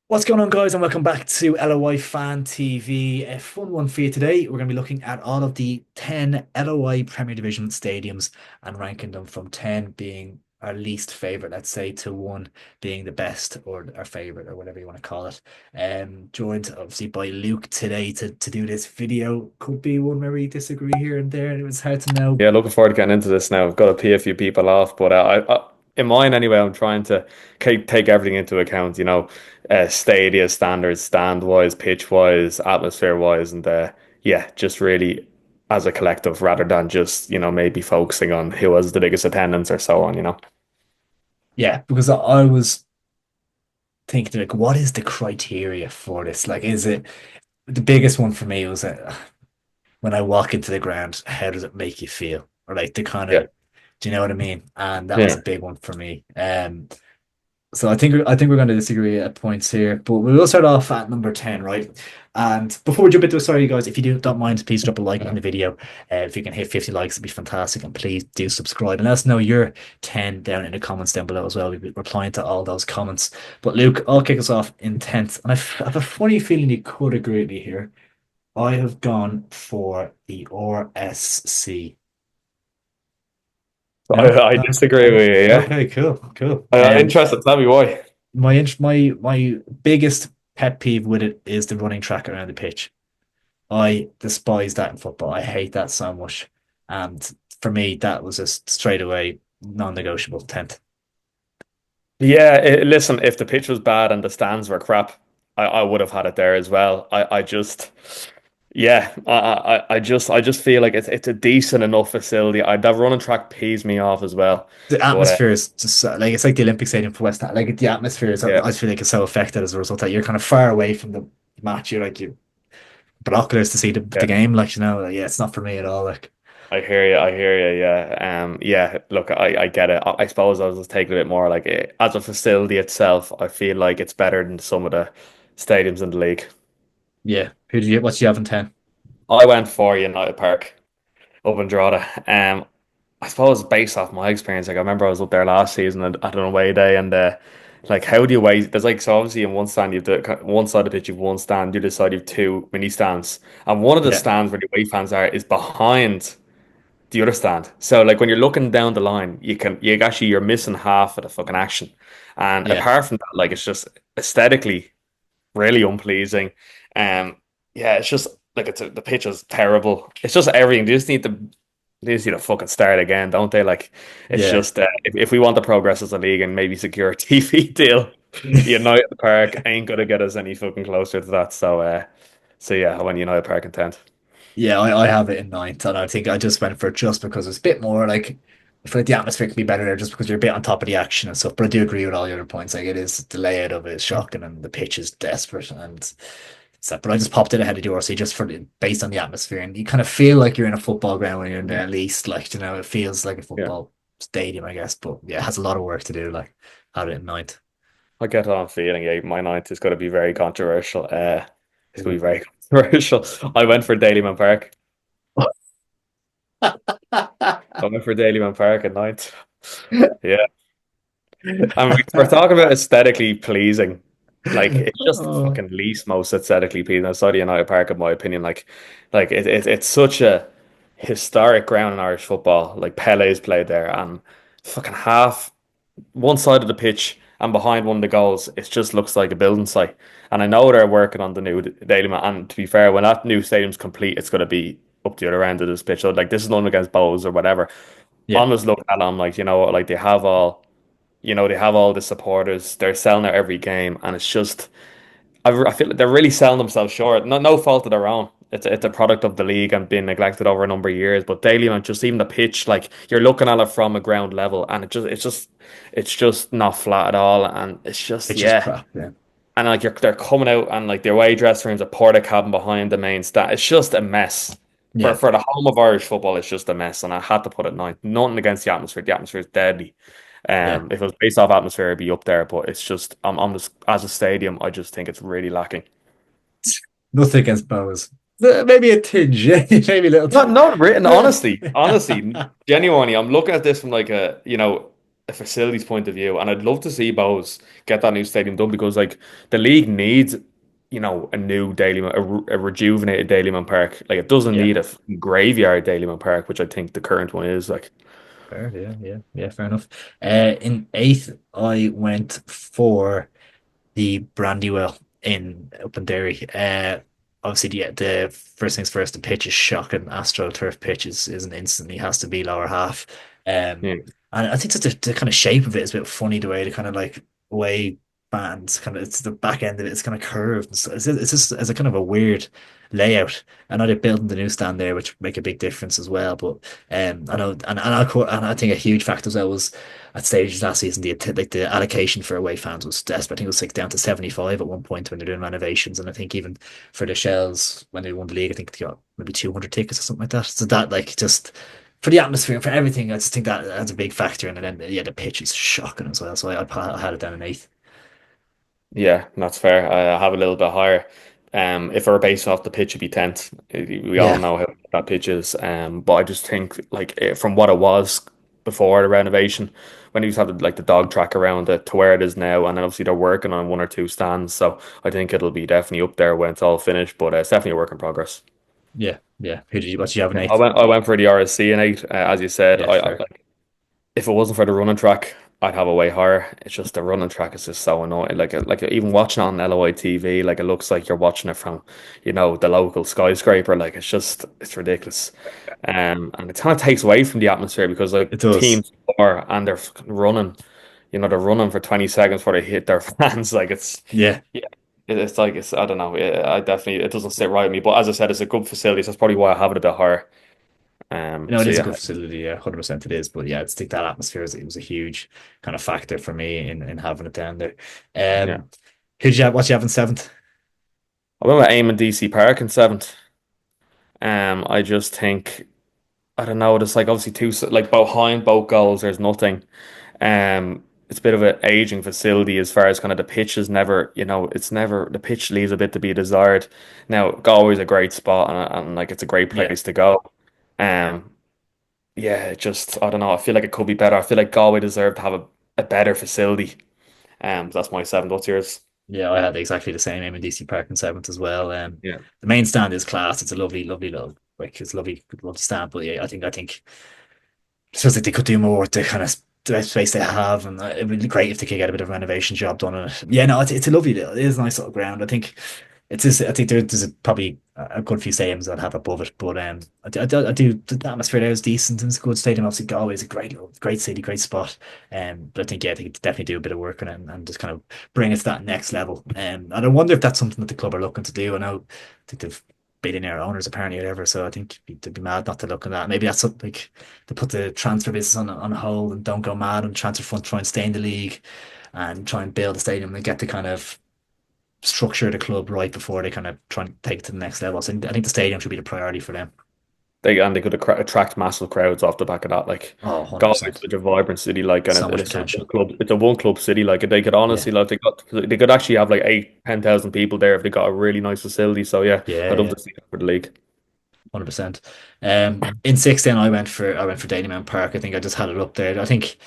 What's going on, guys, and welcome back to LOI Fan TV. A fun one for you today. We're going to be looking at all of the 10 LOI Premier Division stadiums and ranking them from 10 being our least favorite, let's say, to 1 being the best or our favorite or whatever you want to call it. Joined obviously by Luke today to do this video. Could be one where we disagree here and there, and it was hard to know. Yeah, looking forward to getting into this now. I've got to pee a few people off, but in mine anyway, I'm trying to take everything into account. Stadia standards, stand wise, pitch wise, atmosphere wise, and yeah, just really as a collective rather than just maybe focusing on who has the biggest attendance or so on. Yeah, because I was thinking, like, what is the criteria for this? Like, is it the biggest one for me was that when I walk into the ground, how does it make you feel? Or like the kind Yeah, of, do you know what I mean? And that was yeah. a big one for me. So I think we're going to disagree at points here, but we will start off at number 10, right? And before we jump into it, sorry guys, if you don't mind, please drop a like on the video. If you can hit 50 likes, it'd be fantastic. And please do subscribe and let us know your 10 down in the comments down below as well. We'll be replying to all those comments. But Luke, I'll kick us off in 10th. And I have a funny feeling you could agree with me here. I have gone for the RSC. No? I No? disagree with you. Yeah, Okay, cool, cool. interested. Tell me why. My biggest pet peeve with it is the running track around the pitch. I despise that in football. I hate that so much. And for me, that was a straight away non-negotiable 10th. Yeah, listen, if the pitch was bad and the stands were crap, I would have had it there as well. I just, yeah, I just feel like it's a decent enough facility. That running track pees me off as well. The But atmosphere is just like it's like the Olympic Stadium for West Ham. Like the atmosphere is, yeah, I feel like it's so affected as a result that you're kind of far away from the match. You're like you binoculars to see the yeah, game. Like yeah, it's not for me at all. Like I hear you. I hear you. Yeah, yeah. Look, I get it. I suppose I was just taking a bit more like as a facility itself. I feel like it's better than some of the stadiums in the league. yeah, what's you have in 10? I went for United Park up in Drogheda. I suppose based off my experience, like I remember I was up there last season at an away day, and like how do you weigh? There's like so obviously in one stand you've one side of the pitch you've one stand, the other side you've two mini stands, and one of the Yeah, stands where the away fans are is behind the other stand. So like when you're looking down the line, you're missing half of the fucking action, and yeah, apart from that, like it's just aesthetically really unpleasing. Um, yeah, it's just like the pitch is terrible. It's just everything. They just need to fucking start again, don't they? Like, it's yeah. just if we want to progress as a league and maybe secure a TV deal, United Park ain't gonna get us any fucking closer to that. So yeah, I went United Park in 10th. Yeah, I have it in ninth, and I think I just went for it just because it's a bit more like I feel like the atmosphere can be better there just because you're a bit on top of the action and stuff. But I do agree with all your other points. Like it is the layout of it is shocking and the pitch is desperate and stuff. But I just popped it ahead of the RC just for based on the atmosphere, and you kind of feel like you're in a football ground when you're in there at least. Like it feels like a Yeah, football stadium, I guess. But yeah, it has a lot of work to do. Like had it in ninth. I get on feeling. Yeah, my ninth is going to be very controversial. It's going to be very controversial. I went for Dailyman Park. I went for Dailyman Park at ninth. Yeah. And we're talking about aesthetically pleasing. Like it's just the Oh, fucking least most aesthetically pleasing outside of United Park, in my opinion. Like it's such a historic ground in Irish football. Like Pele's played there, and fucking half one side of the pitch and behind one of the goals, it just looks like a building site. And I know they're working on the new Daily Man. And to be fair, when that new stadium's complete, it's going to be up the other end of this pitch. So like this is nothing against Bows or whatever. yeah, I'm just looking at them like like they have all the supporters. They're selling out every game, and it's just I feel like they're really selling themselves short. No fault of their own. It's a product of the league and been neglected over a number of years. But Daily Man, just even the pitch, like you're looking at it from a ground level, and it's just not flat at all, and it's just pitch is yeah. crap. Yeah, And like they're coming out and like their away dressing rooms, a porta cabin behind the main stand. It's just a mess. For yeah, for the home of Irish football, it's just a mess, and I had to put it ninth. Nothing against the atmosphere. The atmosphere is deadly. yeah. If it was based off atmosphere, it'd be up there. But it's just, I'm just as a stadium, I just think it's really lacking. Nothing against Bows. Maybe a tinge, maybe a little. Not written, honestly, genuinely, I'm looking at this from like a, a facilities point of view, and I'd love to see Bowes get that new stadium done because like the league needs, a new a rejuvenated Daleyman Park. Like it doesn't Yeah. need a graveyard Daleyman Park, which I think the current one is. Like, Fair, yeah, fair enough. In eighth, I went for the Brandywell in up in Derry. Obviously, the first things first, the pitch is shocking. AstroTurf pitch is an instantly has to be lower half. yeah, And I think that the kind of shape of it is a bit funny, the way the kind of like way bands kind of it's the back end of it, it's kind of curved. And so it's just it's a kind of a weird layout. I know they're building the new stand there, which make a big difference as well. But I know, and I think a huge factor as well was at stages last season, the allocation for away fans was desperate. I think it was like down to 75 at one point when they're doing renovations, and I think even for the Shells when they won the league, I think they got maybe 200 tickets or something like that. So that like just for the atmosphere and for everything, I just think that that's a big factor. And then yeah, the pitch is shocking as well. So I had it down in eighth. yeah, that's fair. I have a little bit higher. If we're based off the pitch, it'd be 10th. We all Yeah, know how that pitch is. But I just think like from what it was before the renovation, when you used to have like the dog track around it to where it is now, and then obviously they're working on one or two stands. So I think it'll be definitely up there when it's all finished. But it's definitely a work in progress. yeah. What did you have in Yeah, eighth? I went for the RSC in eight. As you said, Yeah, fair. like if it wasn't for the running track, I'd have a way higher. It's just the running track is just so annoying. Like even watching it on LOI TV, like it looks like you're watching it from, the local skyscraper. Like it's ridiculous. And it kind of takes away from the atmosphere because like It does. teams are and they're fucking running, they're running for 20 seconds before they hit their fans. Like Yeah. yeah, it's like I don't know. I definitely it doesn't sit right with me. But as I said, it's a good facility. So that's probably why I have it a bit higher. It So is a yeah, good facility. Yeah, 100% it is. But yeah, it's think that atmosphere it was a huge kind of factor for me in having it down there. yeah. Who did you have? What did you have in seventh? I went with Aim and DC Park in seventh. I just think I don't know. There's like obviously like behind both goals. There's nothing. It's a bit of an aging facility as far as kind of the pitch is never. It's never the pitch leaves a bit to be desired. Now Galway's a great spot and like it's a great Yeah. place to go. Um, yeah, it just I don't know. I feel like it could be better. I feel like Galway deserved to have a better facility. That's my seventh. What's yours? Yeah, I had exactly the same aim in DC Park in seventh as well. Yeah. The main stand is class. It's a lovely little like it's lovely stand. But yeah, I think it feels like they could do more with the kind of the space they have, and it would be great if they could get a bit of a renovation job done on it. Yeah, no, it's a lovely little, it is a nice little ground. I think it's just, I think there's probably a good few stadiums that have above it, but the atmosphere there is decent and it's a good stadium. Obviously, Galway is a great city, great spot. But I think yeah, they could definitely do a bit of work on it and just kind of bring it to that next level. And I wonder if that's something that the club are looking to do. I think they've billionaire owners apparently or whatever. So I think they'd be mad not to look at that. Maybe that's something like to put the transfer business on hold and don't go mad on transfer fund, try and stay in the league and try and build a stadium and get the kind of structure the club right before they kind of try and take it to the next level. So I think the stadium should be the priority for them. They could attract massive crowds off the back of that. Like Oh, Galway's 100%. such a vibrant city, like, and So much it's a potential. one club city. Like they could Yeah. honestly, like they could actually have like 8, 10,000 people there if they got a really nice facility. So yeah, Yeah, I'd love yeah. to see that for the league. 100%. In six, then I went for Dalymount Park. I think I just had it up there. I think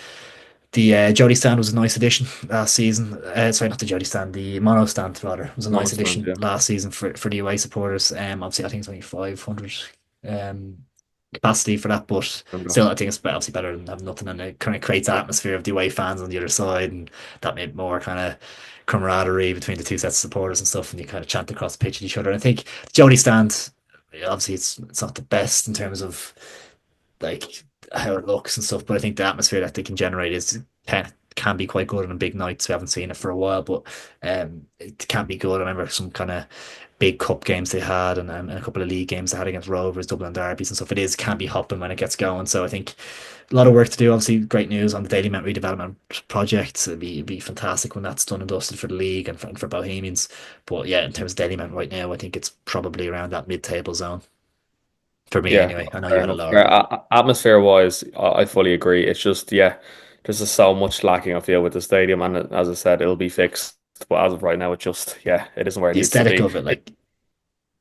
the Jody stand was a nice addition last season. Sorry, not the Jody stand, the mono stand rather was a nice Nonsense, addition yeah. last season for the away supporters. Obviously I think it's only 500 um capacity for that, but Remember still I think it's obviously better than having nothing, and it kind of creates that atmosphere of the away fans on the other side, and that made more kind of camaraderie between the two sets of supporters and stuff, and you kind of chant across the pitch at each other. And I think the Jody stand, obviously it's not the best in terms of like how it looks and stuff. But I think the atmosphere that they can generate can be quite good on big nights. We haven't seen it for a while, but it can be good. I remember some kind of big cup games they had, and a couple of league games they had against Rovers, Dublin Derbies and stuff. Can be hopping when it gets going. So I think a lot of work to do. Obviously, great news on the Daily Met redevelopment project. It'd be fantastic when that's done and dusted for the league and for Bohemians. But yeah, in terms of Daily Met right now, I think it's probably around that mid-table zone for me Yeah, anyway. I know you fair had a enough. lower, but Atmosphere wise, I fully agree. It's just yeah, there's just so much lacking. I feel with the stadium, and as I said, it'll be fixed. But as of right now, it just yeah, it isn't where it the needs to aesthetic be. of it, like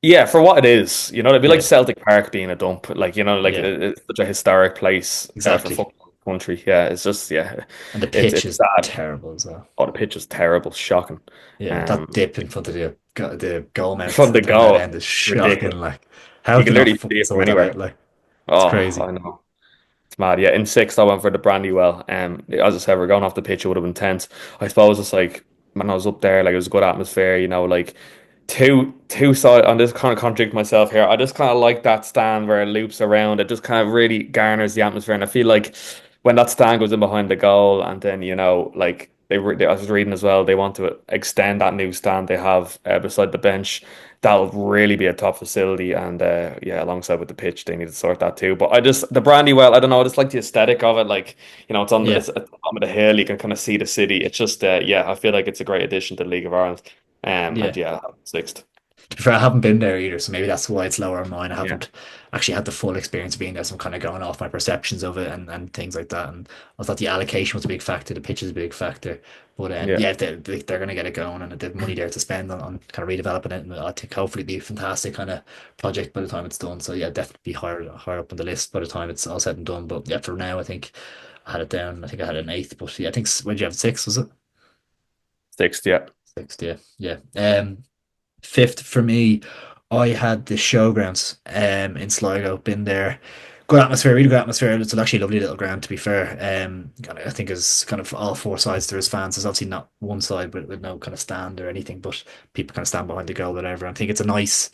Yeah, for what it is, it'd be like yeah, Celtic Park being a dump. Like, like yeah, it's such a historic place for exactly. football. country. Yeah, it's just yeah, And the pitch it's is sad. terrible as well. Oh, the pitch is terrible, shocking. Yeah, that Um, dip in front of the goal mouth from the at that goal, end is shocking. ridiculous. Like, how You have they can not literally see it from sold that anywhere. out? Like, it's Oh, crazy. I know. It's mad. Yeah, in sixth, I went for the Brandywell. As I said, we're going off the pitch. It would have been tense. I suppose it's like when I was up there, like it was a good atmosphere. Like two side. I'm just kind of contradict myself here. I just kind of like that stand where it loops around. It just kind of really garners the atmosphere, and I feel like when that stand goes in behind the goal, and then like I was reading as well, they want to extend that new stand they have beside the bench. That'll really be a top facility, and yeah, alongside with the pitch, they need to sort that too. But the Brandywell, I don't know, I just like the aesthetic of it. Like, Yeah, it's at the top of the hill, you can kind of see the city. It's just, yeah, I feel like it's a great addition to the League of Ireland. And yeah. yeah, sixth. To be fair, I haven't been there either, so maybe that's why it's lower on mine. I Yeah, haven't actually had the full experience of being there, so I'm kind of going off my perceptions of it and things like that. And I thought the allocation was a big factor, the pitch is a big factor. But yeah, yeah, they're going to get it going, and they've money there to spend on kind of redeveloping it. And I think hopefully it'll be a fantastic kind of project by the time it's done. So yeah, definitely be higher up on the list by the time it's all said and done. But yeah, for now, I think I had it down. I think I had an eighth, but yeah, I think where did you have six? Was it sixth, yeah. sixth? Yeah, yeah. Fifth for me, I had the showgrounds in Sligo. Been there, good atmosphere, really good atmosphere. It's actually a lovely little ground to be fair. I think it's kind of all four sides there is fans. There's obviously not one side with no kind of stand or anything, but people kind of stand behind the goal, whatever. I think it's a nice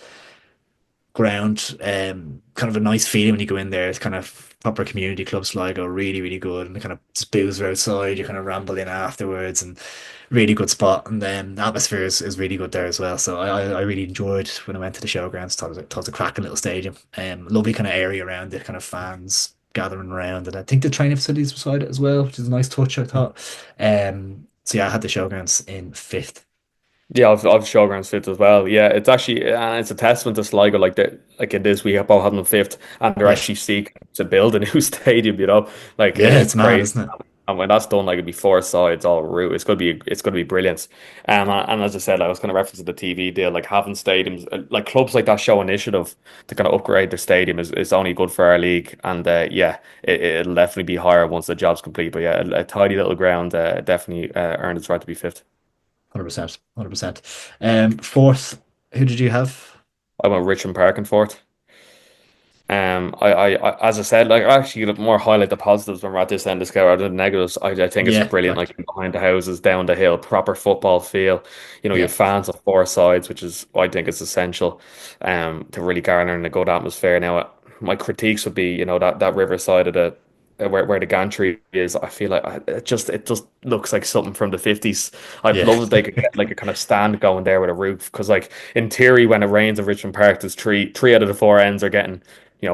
ground. Kind of a nice feeling when you go in there. It's kind of proper community club Sligo, really, really good. And the kind of just booze are outside. You kind of ramble in afterwards, and really good spot. And then the atmosphere is really good there as well. So I really enjoyed when I went to the showgrounds. Thought it was a cracking little stadium. Lovely kind of area around it, kind of fans gathering around, and I think the training facilities beside it as well, which is a nice touch. I thought. So yeah, I had the showgrounds in fifth. Yeah, I've Showgrounds fifth as well. Yeah, it's actually and it's a testament to Sligo, like it is. We have both had them fifth, and they're Yeah, actually seeking to build a new stadium. Like yeah, it's it's mad, crazy. isn't it? And when that's done, like it'd be four sides all route. It's gonna be brilliant. And as I said, I was kind of referencing the TV deal, like having stadiums, like clubs like that show initiative to kind of upgrade their stadium is only good for our league. And yeah, it'll definitely be higher once the job's complete. But yeah, a tidy little ground definitely earned its right to be fifth. 100%, 100%. Fourth, who did you have? I went Richmond Park and fourth. As I said, like I actually more highlight the positives when we're at this end of scale rather than negatives. I think it's Yeah, brilliant, correct. like behind the houses, down the hill, proper football feel. You Yeah, have fans of four sides, which is I think is essential, to really garner in a good atmosphere. Now, my critiques would be, that riverside of the where the gantry is. I feel like it just looks like something from the 50s. I'd yeah, love if they could get like a kind of stand going there with a roof, because like in theory, when it rains in Richmond Park, there's three out of the four ends are getting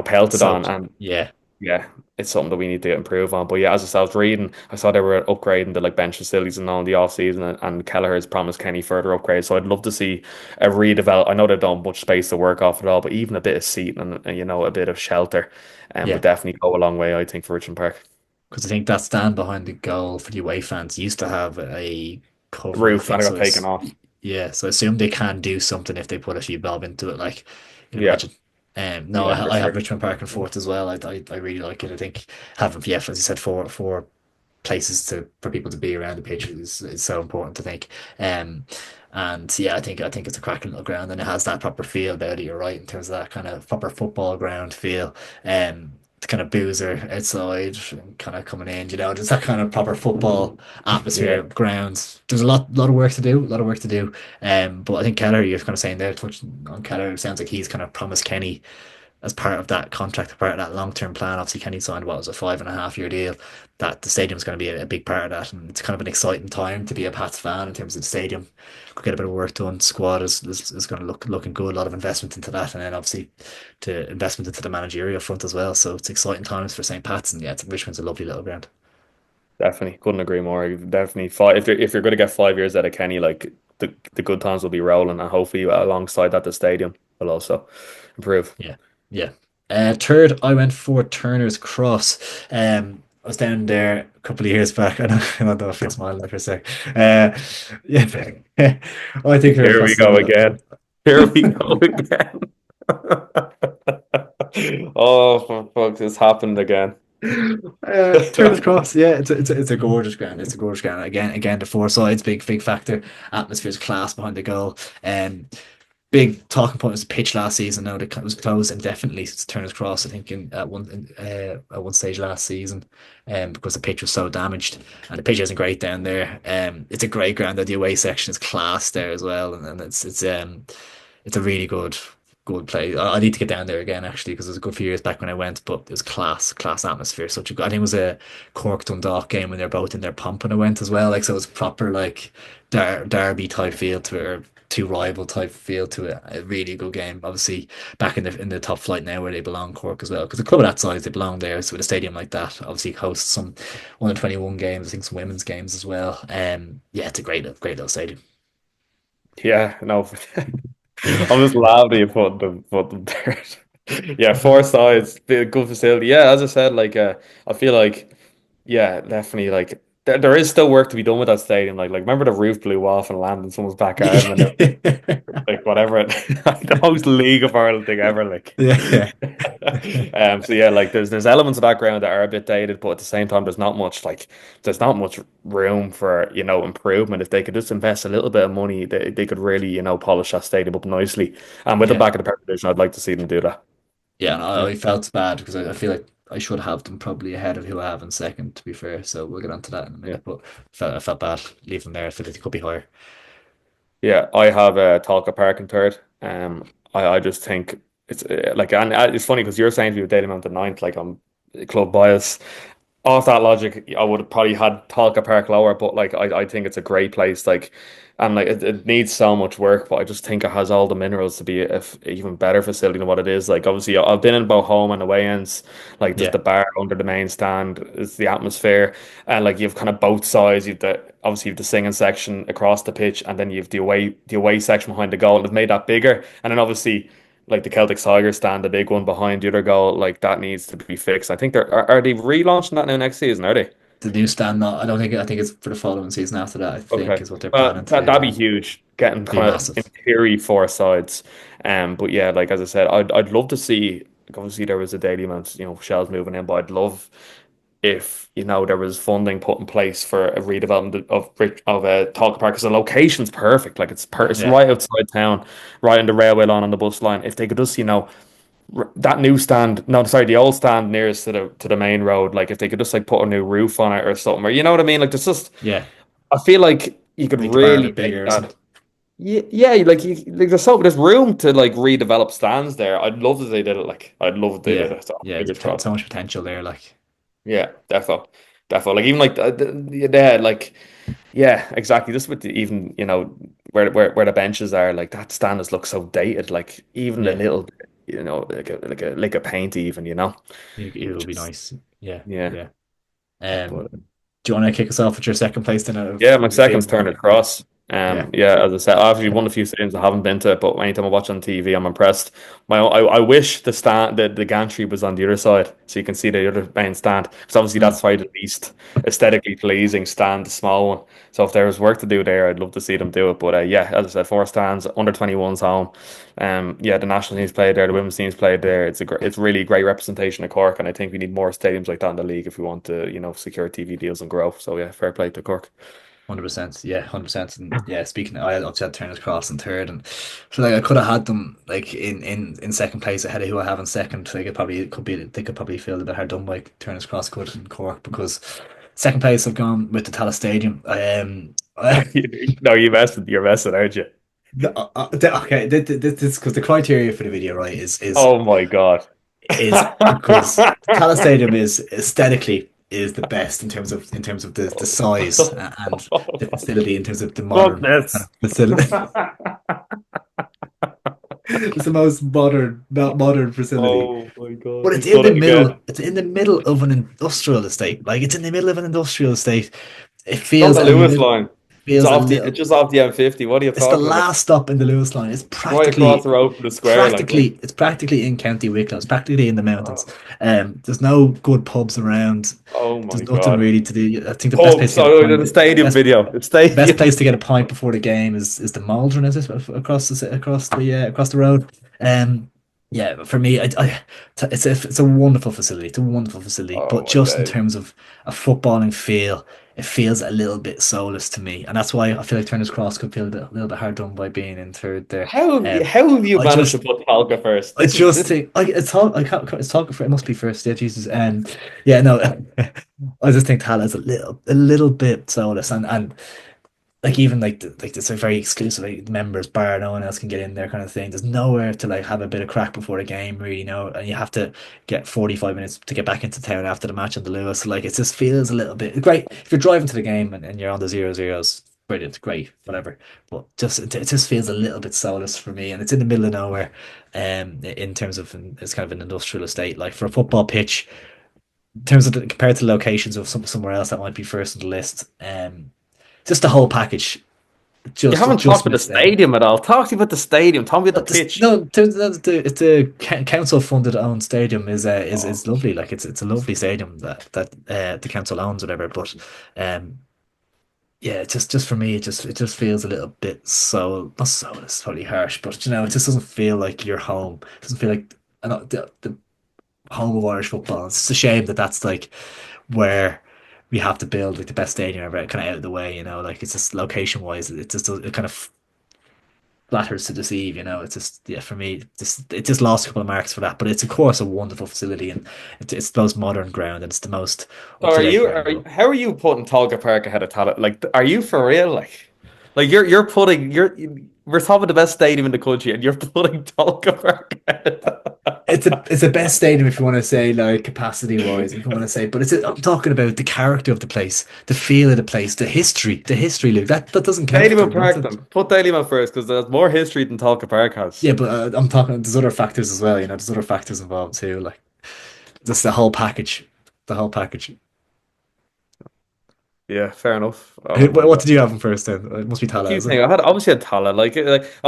pelted on. soaked. And Yeah, yeah, it's something that we need to improve on. But yeah, as I was reading, I saw they were upgrading the like bench facilities and all in the off season, and Kelleher has promised Kenny further upgrades. So I'd love to see a redevelop. I know they don't have much space to work off at all, but even a bit of seating and a bit of shelter, and would yeah. definitely go a long way, I think, for Richmond Park. Because I think that stand behind the goal for the away fans used to have a cover, I Roof, and think. it So got taken it's, off. yeah, so I assume they can do something if they put a few bob into it, like you'd Yeah, imagine. No, yeah, for I have sure. Richmond Park and Fourth as well. I really like it. I think having, yeah, as you said, four places for people to be around the pitch is so important to think. Um, and yeah, I think it's a cracking little ground, and it has that proper feel about it. You're right in terms of that kind of proper football ground feel. The kind of boozer outside, and kind of coming in, just that kind of proper football Yeah, atmosphere grounds. There's a lot of work to do, a lot of work to do. But I think Keller, you're kind of saying there, touching on Keller, it sounds like he's kind of promised Kenny as part of that contract, part of that long term plan. Obviously, Kenny signed what was a 5.5 year deal. That the stadium's going to be a big part of that, and it's kind of an exciting time to be a Pats fan in terms of the stadium. Could get a bit of work done. Squad is going to looking good. A lot of investment into that, and then obviously to investment into the managerial front as well. So it's exciting times for St. Pat's, and yeah, Richmond's a lovely little ground. definitely. Couldn't agree more. Definitely. If you're going to get 5 years out of Kenny, like the good times will be rolling, and hopefully alongside that, the stadium will also improve. Yeah, yeah. Third, I went for Turner's Cross. I was down there a couple of years back. I don't know if you're smiling there for a sec. Yeah, I think Turner's Here Cross we is a go lovely. again. Here we go again. Oh, for fuck's this happened again. Turner's Cross, yeah, it's a gorgeous ground. It's a gorgeous ground. Again, the four sides, big factor. Atmosphere's class behind the goal. Big talking point was the pitch last season. Now that it was closed indefinitely. It's Turner's Cross, I think, at one stage last season, because the pitch was so damaged, and the pitch isn't great down there. It's a great ground. The away section is class there as well, and it's a really good play. I need to get down there again actually because it was a good few years back when I went, but it was class atmosphere. Such a good. I think it was a Cork Dundalk game when they're both in their pump when I went as well. Like so, it was proper like derby type feel to it, or two rival type feel to it. A really good game. Obviously, back in the top flight now where they belong, Cork as well. Because a club of that size, they belong there. So with a stadium like that, obviously hosts some 121 games. I think some women's games as well. Yeah, it's a great little stadium. Yeah, no, I'm just laughing at you put them there. Yeah, four sides, be a good facility. Yeah, as I said, like I feel like yeah, definitely like there is still work to be done with that stadium. Like remember the roof blew off and landed in someone's backyard when they're like whatever the most League of Ireland thing ever. Like Yeah. so yeah, like there's elements of that ground that are a bit dated, but at the same time there's not much room for, improvement. If they could just invest a little bit of money, they could really, polish that stadium up nicely. And with the Yeah. back of the Premier Division, I'd like to see them do that. Yeah, and Yeah. I felt bad because I feel like I should have them probably ahead of who I have in second, to be fair. So we'll get onto that in a Yeah. minute. But I felt bad leaving there. I feel like it could be higher. Yeah, I have Talca Park in third. I just think it's like, and it's funny because you're saying to me with Daily Mountain ninth, like I'm club bias. Off that logic, I would have probably had Talca Park lower, but like I think it's a great place. Like, and like it needs so much work, but I just think it has all the minerals to be a even better facility than what it is. Like, obviously, I've been in both home and away ends. Like, just Yeah, the bar under the main stand is the atmosphere, and like you've kind of both sides. You've the obviously you've the singing section across the pitch, and then you've the away section behind the goal. And they've made that bigger, and then obviously like the Celtic Tiger stand, the big one behind the other goal, like that needs to be fixed. I think are they relaunching that now next season, are they? the new stand. Not, I don't think. I think it's for the following season after that. I think Okay. is what they're Well, planning to that'd do. be huge, getting Be kind of in massive. theory four sides. But yeah, like as I said, I'd love to see. Like, obviously, there was a daily amount, Shell's moving in, but I'd love if there was funding put in place for a redevelopment of Talca Park because the location's perfect. Like it's Yeah, right outside town, right on the railway line on the bus line. If they could just that new stand, no, sorry, the old stand nearest to the main road. Like if they could just like put a new roof on it or something, or you know what I mean? Like there's just, yeah. I feel like you could Make the bar a bit really make bigger or something. that. Yeah, yeah, like there's room to like redevelop stands there. I'd love if they did it. Like I'd love if they did Yeah, it. So yeah. It's fingers crossed. so much potential there. Like, Yeah, defo. Like even like they had like yeah, exactly. Just with even where the benches are, like that stand just looks so dated. Like even the yeah, little like a paint even, it'll be just nice. Yeah, yeah. yeah. But Do you want to kick us off with your second place then out yeah, of my your second's field turned now? across. Yeah. Yeah, as I said, I've actually won a few stadiums I haven't been to, but anytime I watch on TV, I'm impressed. I wish the gantry was on the other side, so you can see the other main stand. Because obviously Mm. that's probably the least aesthetically pleasing stand, the small one. So if there was work to do there, I'd love to see them do it. But yeah, as I said, four stands, under 21's home. Yeah, the national teams played there, the women's teams played there. It's really great representation of Cork, and I think we need more stadiums like that in the league if we want to, secure TV deals and grow. So yeah, fair play to Cork. 100%, yeah, 100%. And yeah, speaking, I upset Turner's Cross in third, and so like I could have had them like in second place ahead of who I have in second. Like it could be they could probably feel a bit hard done by Turner's Cross could in Cork because second place I've gone with the Tallaght Stadium. No, you're messing, aren't you? Okay, this because the criteria for the video right Oh my God. is because Tallaght Stadium is aesthetically is the best in terms of the size and the facility in terms of the Fuck modern kind this. of facility. It's the most modern facility. Oh my But God. it's He's in done the it again. middle. It's in the middle of an industrial estate. Like it's in the middle of an industrial estate. It It's on feels the a Lewis little line. It's feels a it's little just off the M50. What are you it's the talking about? last stop in the Lewis line. Right across the road from the square, like what? It's practically in County Wicklow. It's practically in the mountains. Oh, There's no good pubs around. oh There's my nothing God. really to do. I think the best place Pubs. to get a Oh, pint, the stadium video. The the best stadium. place to get a pint before the game is the Maldron, is it across the road? Yeah, but for me, it's a wonderful facility. It's a wonderful facility, Oh but my just in days. terms of a footballing feel, it feels a little bit soulless to me, and that's why I feel like Turner's Cross could feel a little bit hard done by being in third there. Um, How have you I managed to just put Talca first? I This is just this. think like it's talking for it must be first. Yeah, Jesus. Yeah, no, I just think Tala is a little bit soulless, and like even like it's a very exclusive like, members bar, no one else can get in there kind of thing. There's nowhere to like have a bit of crack before the game, really, and you have to get 45 minutes to get back into town after the match on the Lewis. So, like it just feels a little bit great if you're driving to the game and you're on the 0-0s. Brilliant, great, whatever. But it just feels a little bit soulless for me, and it's in the middle of nowhere. In terms of it's kind of an industrial estate, like for a football pitch, in terms of compared to the locations of somewhere else that might be first on the list. Just the whole package You haven't just talked about the missed out. stadium at all. Talk to me about the stadium. Talk me about But the pitch. no, the council funded owned stadium Oh, is lovely. Like it's a lovely stadium that the council owns, whatever. But um, yeah, just for me, it just feels a little bit so not so. It's probably harsh, but it just doesn't feel like you're home. It doesn't feel like the home of Irish football. It's a shame that that's like where we have to build like the best stadium ever, kind of out of the way. Like it's just location wise, it just it kind of flatters to deceive. It's just yeah for me, it just lost a couple of marks for that. But it's of course a wonderful facility, and it's the most modern ground, and it's the most so up to date ground. But how are you putting Talca Park ahead of Tala? Like, are you for real? Like you're putting we're talking the best stadium in the country, and you're putting Talca Park ahead. it's a best stadium if you want to say like capacity wise, if you want to say. But I'm talking about the character of the place, the feel of the place, the history. Luke, that doesn't count Daily for Park nothing. then. Put Daily first because there's more history than Talca Park has. Yeah, but I'm talking. There's other factors as well. There's other factors involved too. Like just the whole package, the whole package. Yeah, fair enough. Oh my What God. did you have in first then? It must be A Tala, few is it? things. I had obviously had Tala. I'm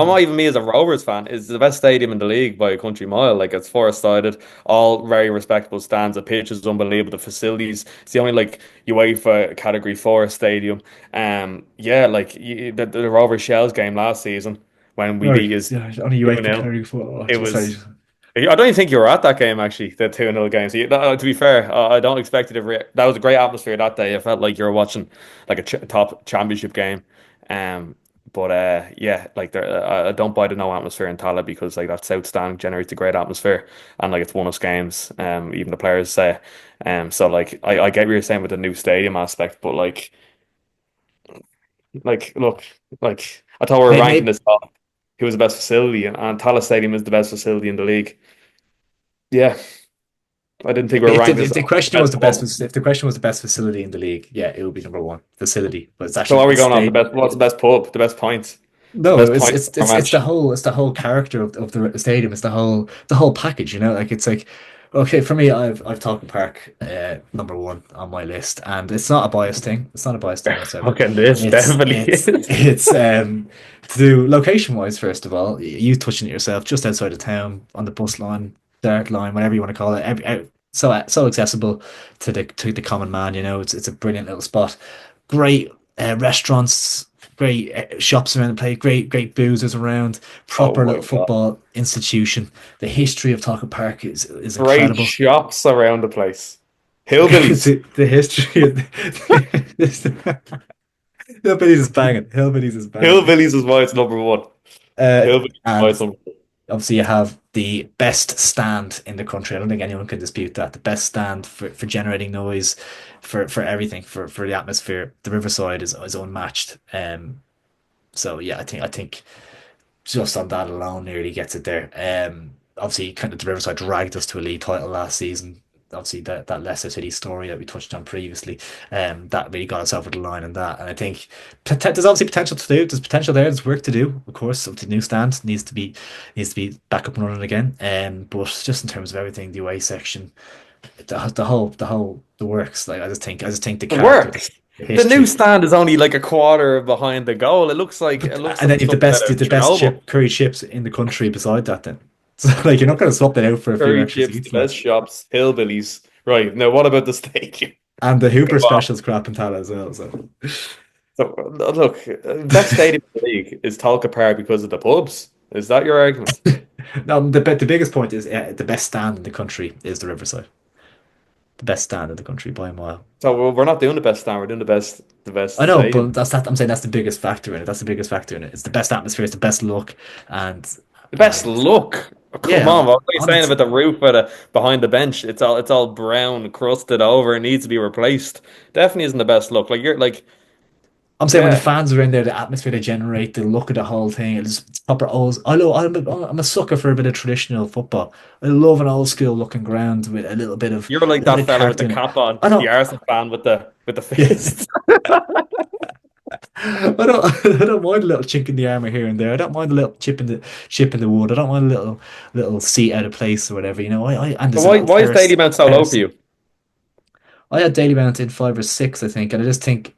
Mm. not even me as a Rovers fan. It's the best stadium in the league by a country mile. Like it's four-sided, all very respectable stands. The pitch is unbelievable. The facilities. It's the only like UEFA Category 4 stadium. Yeah, like the Rovers Shells game last season when we Sorry, beat is yeah, only two UEFA nil. category four. Oh, It sorry. was. I don't even think you were at that game actually, the 2-0 game. So to be fair, I don't expect you to that was a great atmosphere that day. I felt like you were watching like a ch top championship game. Um, but yeah, like I don't buy the no atmosphere in Tala because like that South Stand generates a great atmosphere and like it's won us games. Even the players say. So like I get what you're saying with the new stadium aspect, but look, like I thought we were ranking Maybe this off. Who was the best facility, and Tala Stadium is the best facility in the league. Yeah, I didn't think we were ranked as if the the question best was the pub. if the question was the best facility in the league, yeah, it would be number one facility. But it's So actually are we the going on the state. best? What's the best pub? The best points? The No, best points per it's match? the whole character of the stadium. It's the whole package. Like it's like okay for me. I've Talking Park number one on my list, and it's not a biased thing. It's not a biased thing whatsoever. Fucking this definitely is. It's to do location wise. First of all, you touching it yourself, just outside of town on the bus line, dart line, whatever you want to call it. So accessible to the common man. It's a brilliant little spot. Great restaurants, great shops around the place, great boozers around, Oh proper my little God. football institution. The history of Talcott Park is Great incredible. shops around the place. Hillbillies. The history of Hillbillies is banging. Hillbillies is banging. Hillbillies is why it's number one. Hillbillies is why And it's number one. obviously you have the best stand in the country. I don't think anyone can dispute that. The best stand for generating noise, for everything, for the atmosphere. The Riverside is unmatched. So yeah, I think just on that alone nearly gets it there. Obviously, kind of the Riverside dragged us to a league title last season. Obviously, that Leicester City story that we touched on previously, that really got us over the line and that. And I think there's obviously potential to do. There's potential there. There's work to do. Of course, the new stand needs to be back up and running again. But just in terms of everything, the away section, the works. Like I just think the It character, works. the The new history. stand is only like a quarter behind the goal. It But looks and then like you've something out of the best Chernobyl. curry chips in the country beside that. Then so like you're not going to swap that out for a few Curry extra chips, the seats, like best shops, hillbillies. Right. Now, what about the stadium? and the Go Hooper on. specials crap in Tala as well. So So, look, best stadium in the league is Talca Park because of the pubs. Is that your argument? No, the biggest point is the best stand in the country is the Riverside. The best stand in the country by a mile. So we're not doing the best stand, we're doing the I best know, stadium. but I'm saying that's the biggest factor in it. That's the biggest factor in it. It's the best atmosphere. It's the best look, and The best and look. Oh, come yeah, on, what are you on saying its. about the roof of the behind the bench? It's all brown, crusted over, it needs to be replaced. Definitely isn't the best look. Like you're like, I'm saying when the yeah, fans are in there, the atmosphere they generate, the look of the whole thing, it's proper old. I love, I'm a sucker for a bit of traditional football. I love an old school looking ground with you're like a little that bit of fella with the character in it. cap on, I the know, Arsenal fan with the yeah. fist. I don't, I don't mind a little chink in the armor here and there. I don't mind a little chip in the wood. I don't mind a little seat out of place or whatever. And So there's a why little why is Daily Mount so low for terrace. you? I had Daily Mount in 5 or 6, I think, and I just think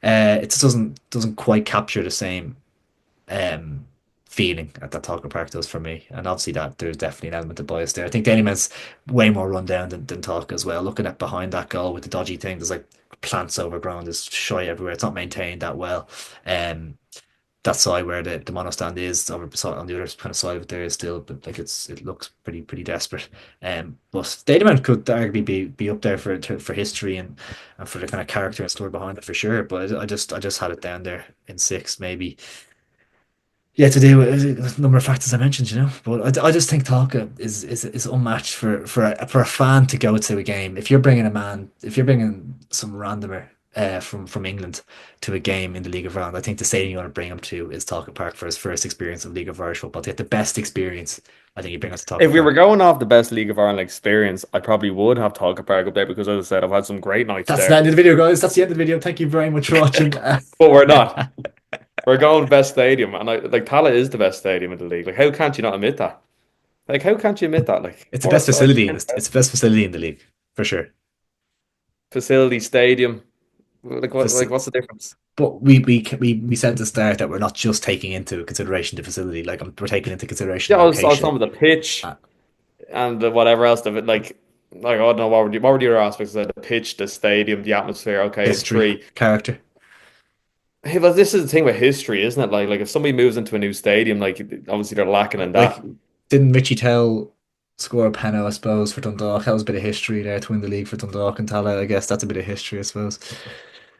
it just doesn't quite capture the same um, feeling that Talker Park does for me. And obviously that there's definitely an element of bias there. I think Dailyman's way more run down than Talk as well. Looking at behind that goal with the dodgy thing, there's like plants overgrown, there's shy everywhere. It's not maintained that well. Um, that side where the monostand is over on the other kind of side of it there is still, but like it looks pretty desperate. But Dataman could arguably be up there for history and for the kind of character and story behind it for sure. But I just had it down there in 6 maybe. Yeah, to do with a number of factors I mentioned, But I just think Talca is unmatched for a fan to go to a game. If you're bringing some randomer from England to a game in the League of Ireland, I think the stadium you want to bring him to is Talca Park for his first experience of League of Irish football. To get the best experience, I think you bring us to Talca If we were Park. going off the best League of Ireland experience, I probably would have Talca Park up there because, as I said, I've had some great nights That's the there. end of the video, guys. That's the end of the video. Thank you very much for watching. But we're not. We're going best stadium, and like Tala is the best stadium in the league. Like, how can't you not admit that? Like, how can't you admit that? Like, It's the four best side facility in this. It's the best facility in the league for sure. facility, stadium. Faci- What's the difference? But we said at the start that we're not just taking into consideration the facility, like we're taking into consideration Yeah, I was location, talking about the pitch uh, and the whatever else of it. Like I don't know what were the other aspects of it? The pitch, the stadium, the atmosphere. Okay, history, three. character. Hey, but this is the thing with history, isn't it? Like if somebody moves into a new stadium, like obviously they're lacking in Like, that. didn't Richie Tell score a penno, I suppose, for Dundalk? That was a bit of history there to win the league for Dundalk and Tala. I guess that's a bit of history, I suppose.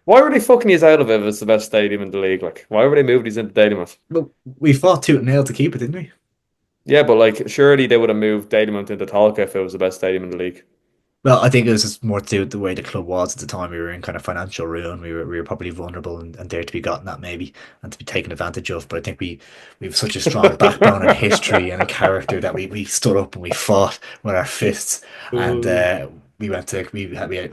Why were they fucking these out of it if it's the best stadium in the league? Like, why were they moving these into stadiums? But we fought tooth and nail to keep it, didn't we? Yeah, but like surely they would have moved Dalymount into Talca if it was the best stadium in the league. Well, I think it was just more to do with the way the club was at the time. We were in kind of financial ruin. We were probably vulnerable and there to be gotten at maybe and to be taken advantage of. But I think we have such a strong backbone and history and a character that we stood up and we fought with our fists and Ooh. we went to we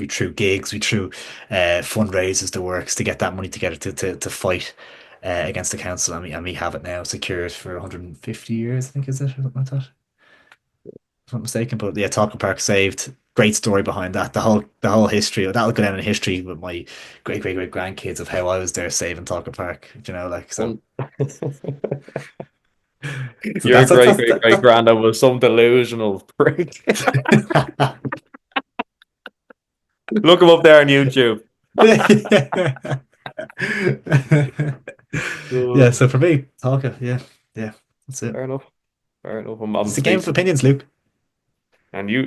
threw gigs, we threw fundraisers, the works to get that money together to fight against the council and we have it now secured for 150 years, I think is it or something like that if I'm not mistaken. But yeah, Talking Park saved. Great story behind that. The whole history. That'll go down in history with my great grandkids of how I was there saving Talking Park. Like so. Um, So Your that's great great great granddad was some delusional prick. Look him up there on YouTube. Yeah. Oh, So for me, Talking. Yeah, yeah. That's it. fair enough. Fair enough. I'm It's a game of speechless. opinions, Luke. And you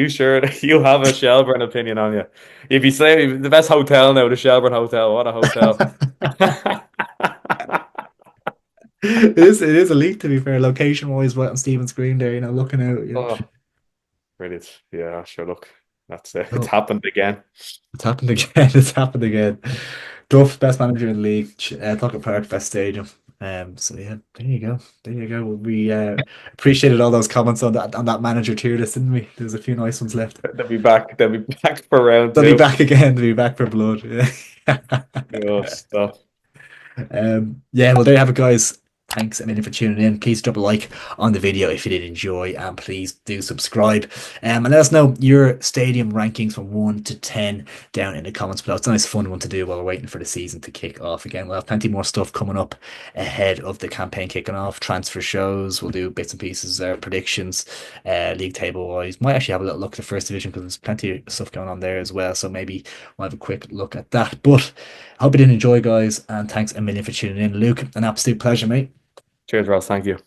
sure you have a Shelburne opinion on you. If you say the best hotel now, the Shelburne Hotel, what a hotel. It is a leak to be fair, location wise, right on Stephen's Green there, looking out. Oh, brilliant. Yeah, sure. Look, that's it. It's Oh, happened again. it's happened again. It's happened again. Duff, best manager in the league. Tucker Park, best stadium. So yeah, there you go. There you go. We appreciated all those comments on that manager tier list, didn't we? There's a few nice ones left. They'll be back. They'll be back for round They'll be two. back again. They'll be back for blood. Yeah. Good stuff. Yeah, well, there you have it, guys. Thanks a million for tuning in. Please drop a like on the video if you did enjoy, and please do subscribe. And let us know your stadium rankings from 1 to 10 down in the comments below. It's a nice, fun one to do while we're waiting for the season to kick off again. We'll have plenty more stuff coming up ahead of the campaign kicking off. Transfer shows, we'll do bits and pieces, predictions, league table wise. Might actually have a little look at the first division because there's plenty of stuff going on there as well. So maybe we'll have a quick look at that. But I hope you did enjoy, guys, and thanks a million for tuning in. Luke, an absolute pleasure, mate. Cheers, Ross. Thank you.